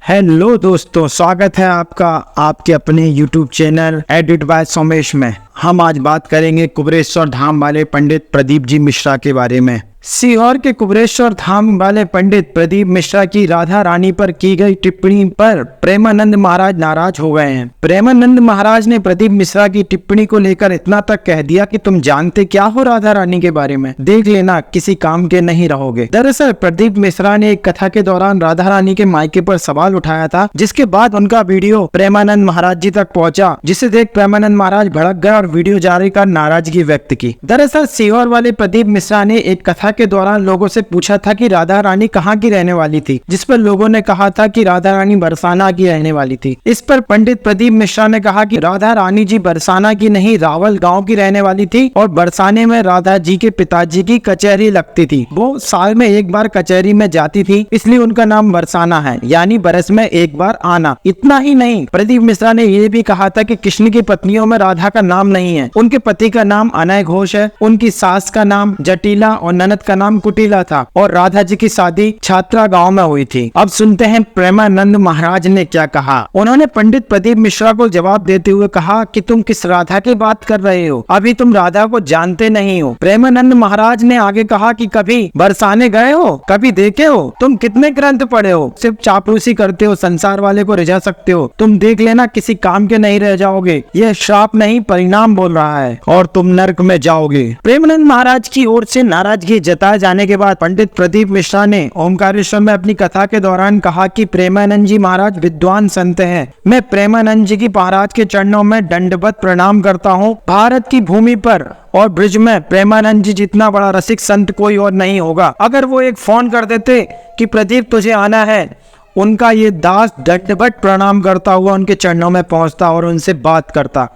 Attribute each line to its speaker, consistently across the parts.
Speaker 1: Hello दोस्तों, स्वागत है आपका आपके अपने YouTube channel edit bye Somesh में। हम आज बात करेंगे कुबरेश्वर धाम वाले पंडित प्रदीप जी मिश्रा के बारे में। सीहोर के कुबरेश्वर धाम वाले पंडित प्रदीप मिश्रा की राधा रानी पर की गई टिप्पणी पर प्रेमानंद महाराज नाराज हो गए हैं। प्रेमानंद महाराज ने प्रदीप मिश्रा की टिप्पणी को लेकर इतना तक कह दिया कि तुम जानते क्या हो राधा रानी के बारे में, देख लेना किसी काम के नहीं रहोगे। दरअसल प्रदीप मिश्रा ने एक कथा के दौरान राधा रानी के मायके पर सवाल उठाया था, जिसके बाद उनका वीडियो प्रेमानंद महाराज जी तक पहुंचा, जिसे देख प्रेमानंद महाराज भड़क गए और वीडियो जारी कर नाराजगी व्यक्त की। दरअसल सीहोर वाले प्रदीप मिश्रा ने एक कथा के दौरान लोगों से पूछा था कि राधा रानी कहाँ की रहने वाली थी, जिस पर लोगों ने कहा था कि राधा रानी बरसाना की रहने वाली थी। इस पर पंडित प्रदीप मिश्रा ने कहा कि राधा रानी जी बरसाना की नहीं, रावल गांव की रहने वाली थी और बरसाने में राधा जी के पिताजी की कचहरी लगती थी। वो साल में एक बार कचहरी में जाती थी, इसलिए उनका नाम बरसाना है, यानी बरस में एक बार आना। इतना ही नहीं, प्रदीप मिश्रा ने यह भी कहा था कि कृष्ण की पत्नियों में राधा का नाम नहीं है, उनके पति का नाम अनय घोष है, उनकी सास का नाम जटिला और ननद का नाम कुटिला था और राधा जी की शादी छात्रा गांव में हुई थी। अब सुनते हैं प्रेमानंद महाराज ने क्या कहा। उन्होंने पंडित प्रदीप मिश्रा को जवाब देते हुए कहा कि तुम किस राधा की बात कर रहे हो, अभी तुम राधा को जानते नहीं हो। प्रेमानंद महाराज ने आगे कहा कि कभी बरसाने गए हो, कभी देखे हो, तुम कितने ग्रंथ पढ़े हो, सिर्फ चापलूसी करते हो, संसार वाले को रिझा सकते हो, तुम देख लेना किसी काम के नहीं रह जाओगे। यह श्राप नहीं परिणाम बोल रहा है और तुम नरक में जाओगे। प्रेमानंद महाराज की ओर से नाराजगी जताए जाने के बाद पंडित प्रदीप मिश्रा ने ओमकारेश्वर में अपनी कथा के दौरान कहा कि प्रेमानंद जी महाराज विद्वान संत हैं। मैं प्रेमानंद जी की महाराज के चरणों में दंडवत प्रणाम करता हूँ। भारत की भूमि पर और ब्रिज में प्रेमानंद जी जितना बड़ा रसिक संत कोई और नहीं होगा। अगर वो एक फोन कर देते कि प्रदीप तुझे आना है, उनका ये दास दंडवत प्रणाम करता हुआ उनके चरणों में पहुंचता और उनसे बात करता।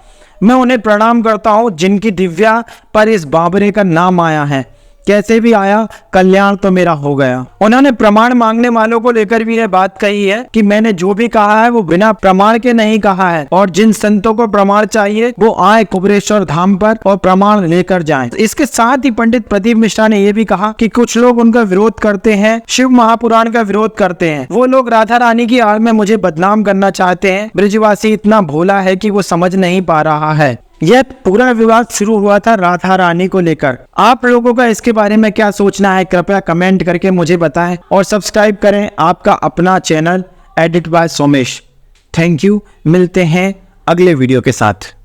Speaker 1: मैं उन्हें प्रणाम करता हूँ जिनकी दिव्या पर इस बाबरे का नाम आया है, कैसे भी आया, कल्याण तो मेरा हो गया। उन्होंने प्रमाण मांगने वालों को लेकर भी यह बात कही है कि मैंने जो भी कहा है वो बिना प्रमाण के नहीं कहा है और जिन संतों को प्रमाण चाहिए वो आए कुबरेश्वर धाम पर और प्रमाण लेकर जाएं। इसके साथ ही पंडित प्रदीप मिश्रा ने यह भी कहा कि कुछ लोग उनका विरोध करते हैं, शिव महापुराण का विरोध करते हैं। वो लोग राधा रानी की आड़ में मुझे बदनाम करना चाहते हैं। ब्रिजवासी इतना भोला है कि वो समझ नहीं पा रहा है। यह पूरा विवाद शुरू हुआ था राधा रानी को लेकर। आप लोगों का इसके बारे में क्या सोचना है, कृपया कमेंट करके मुझे बताएं और सब्सक्राइब करें आपका अपना channel edit bye Somesh. Thank you, मिलते हैं अगले वीडियो के साथ।